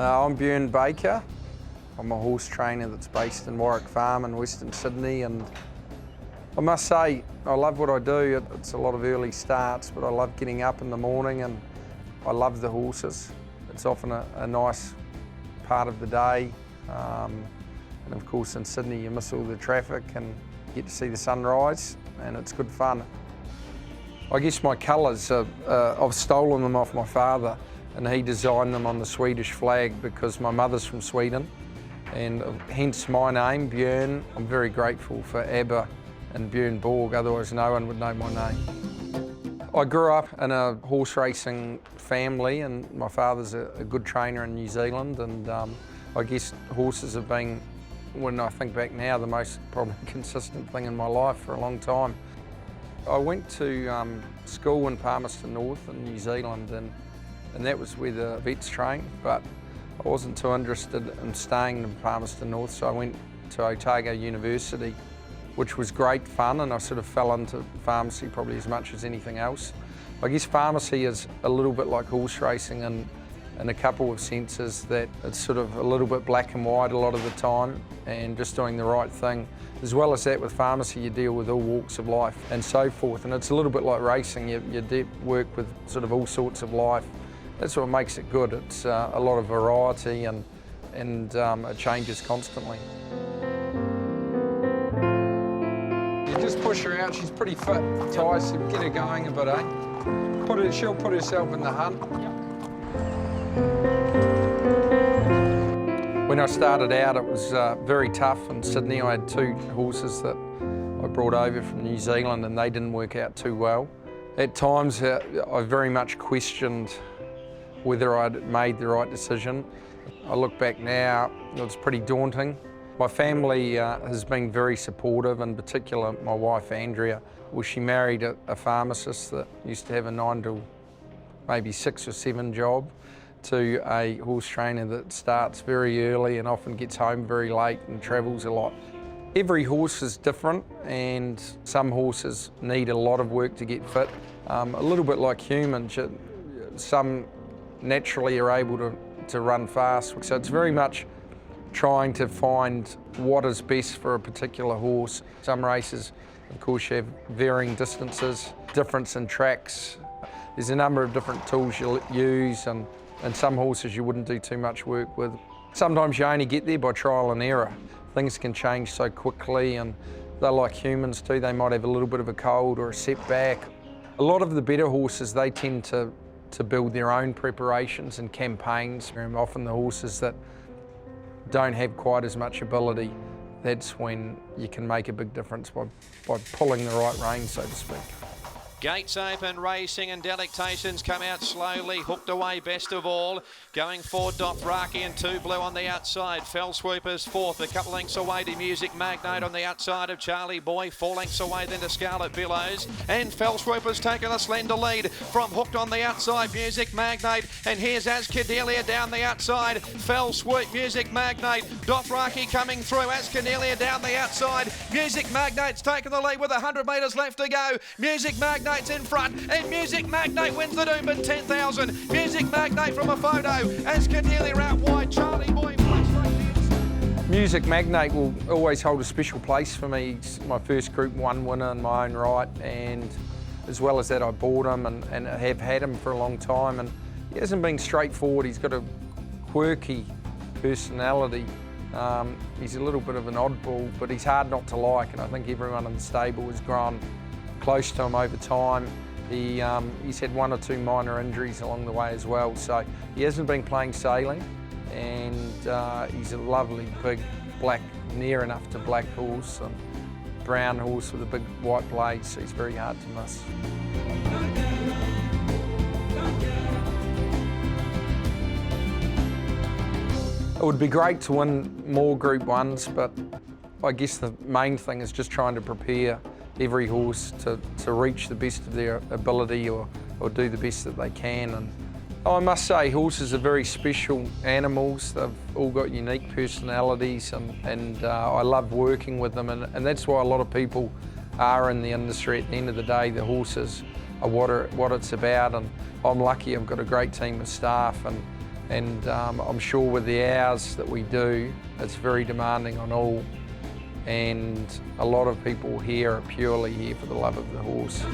I'm Bjorn. I'm a horse trainer that's based in Warwick Farm in Western Sydney, and I must say I love what I do. It's a lot of early starts, but I love getting up in the morning and I love the horses. It's often a nice part of the day, and of course in Sydney you miss all the traffic and get to see the sunrise, and it's good fun. I guess my colours, I've stolen them off my father, and he designed them on the Swedish flag because my mother's from Sweden, and hence my name, Bjorn. I'm very grateful for ABBA and Bjorn Borg, otherwise no one would know my name. I grew up in a horse racing family, and my father's a good trainer in New Zealand, and I guess horses have been, when I think back now, the most probably consistent thing in my life for a long time. I went to school in Palmerston North in New Zealand, and that was where the vets trained, but I wasn't too interested in staying in Palmerston North, so I went to Otago University, which was great fun, and I sort of fell into pharmacy probably as much as anything else. I guess pharmacy is a little bit like horse racing in a couple of senses, that it's sort of a little bit black and white a lot of the time and just doing the right thing. As well as that, with pharmacy you deal with all walks of life and so forth, and it's a little bit like racing. You work with sort of all sorts of life. That's what makes it good. It's a lot of variety and it changes constantly. You just push her out, she's pretty fit, Ty, so get her going a bit, eh? She'll put herself in the hunt. When I started out, it was very tough in Sydney. I had two horses that I brought over from New Zealand, and they didn't work out too well. At times, I very much questioned whether I'd made the right decision. I look back now, it was pretty daunting. My family has been very supportive, in particular my wife Andrea. Well, she married a pharmacist that used to have a 9 to maybe 6 or 7 job, to a horse trainer that starts very early and often gets home very late and travels a lot. Every horse is different, and some horses need a lot of work to get fit. A little bit like humans, some naturally are able to run fast. So it's very much trying to find what is best for a particular horse. Some races, of course, you have varying distances, difference in tracks. There's a number of different tools you'll use, and some horses you wouldn't do too much work with. Sometimes you only get there by trial and error. Things can change so quickly, and they're like humans too. They might have a little bit of a cold or a setback. A lot of the better horses, they tend to build their own preparations and campaigns. And often the horses that don't have quite as much ability, that's when you can make a big difference by pulling the right rein, so to speak. Gates open, racing and Delectations come out slowly, hooked away best of all. Going forward, Dothraki and Two Blue on the outside. Fell Swoopers fourth, a couple lengths away to Music Magnate on the outside of Charlie Boy. 4 lengths away then to Scarlet Billows. And Fell Swoopers taking a slender lead from Hooked on the outside, Music Magnate. And here's Ascadelia down the outside. Fell Swoop, Music Magnate. Dothraki coming through, Ascadelia down the outside. Music Magnate's taking the lead with 100 metres left to go. Music Magnate's in front, and Music Magnate wins the Doomben 10,000. Music Magnate from a photo, Ascadelia out wide, Charlie Boy. Music Magnate will always hold a special place for me. He's my first Group 1 winner in my own right, and as well as that I bought him and have had him for a long time, and he hasn't been straightforward. He's got a quirky personality. He's a little bit of an oddball, but he's hard not to like, and I think everyone in the stable has grown close to him over time. He's had 1 or 2 minor injuries along the way as well, so he hasn't been playing sailing, and he's a lovely big black, near enough to black horse, and brown horse with a big white blade, so he's very hard to miss. It would be great to win more Group 1s, but I guess the main thing is just trying to prepare every horse to reach the best of their ability or do the best that they can. And I must say, horses are very special animals. They've all got unique personalities, and I love working with them, and that's why a lot of people are in the industry. At the end of the day, the horses are what it's about, and I'm lucky I've got a great team of staff, and And I'm sure with the hours that we do, it's very demanding on all. And a lot of people here are purely here for the love of the horse.